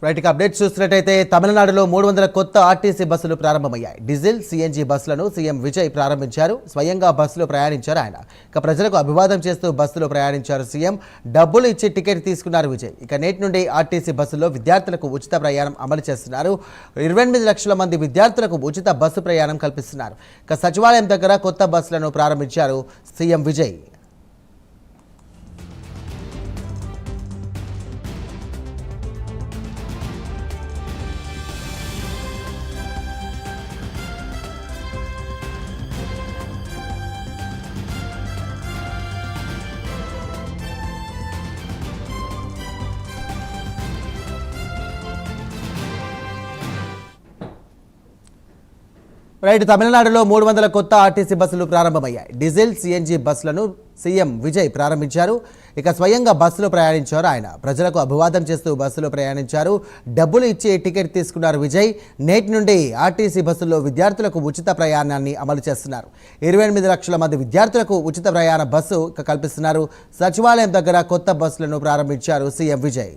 Right update చూస్తున్నట్టయితే తమిళనాడులో 300 కొత్త ఆర్టీసీ బస్సులు ప్రారంభమయ్యాయి. డీజిల్ సిఎన్జి బస్సులను సీఎం విజయ్ ప్రారంభించారు. స్వయంగా బస్సులో ప్రయాణించారు ఆయన. ఇక ప్రజలకు అభివాదం చేస్తూ బస్సులో ప్రయాణించారు సీఎం. డబ్బులు ఇచ్చి టికెట్ తీసుకున్నారు విజయ్. ఇక నేటి నుండి ఆర్టీసీ బస్సుల్లో విద్యార్థులకు ఉచిత ప్రయాణం అమలు చేస్తున్నారు. 28 లక్షల మంది విద్యార్థులకు ఉచిత బస్సు ప్రయాణం కల్పిస్తున్నారు. ఇక సచివాలయం దగ్గర కొత్త బస్సులను ప్రారంభించారు సీఎం విజయ్. రైట్ తమిళనాడులో 300 కొత్త ఆర్టీసీ బస్సులు ప్రారంభమయ్యాయి. డీజిల్ సిఎన్జి బస్సులను సీఎం విజయ్ ప్రారంభించారు. ఇక స్వయంగా బస్సులో ప్రయాణించారు ఆయన. ప్రజలకు అభివాదం చేస్తూ బస్సులో ప్రయాణించారు. డబ్బులు ఇచ్చి టికెట్ తీసుకున్నారు విజయ్. నేటి నుండి ఆర్టీసీ బస్సుల్లో విద్యార్థులకు ఉచిత ప్రయాణాన్ని అమలు చేస్తున్నారు. 28 లక్షల మంది విద్యార్థులకు ఉచిత ప్రయాణ బస్సు కల్పిస్తున్నారు. సచివాలయం దగ్గర కొత్త బస్సులను ప్రారంభించారు సీఎం విజయ్.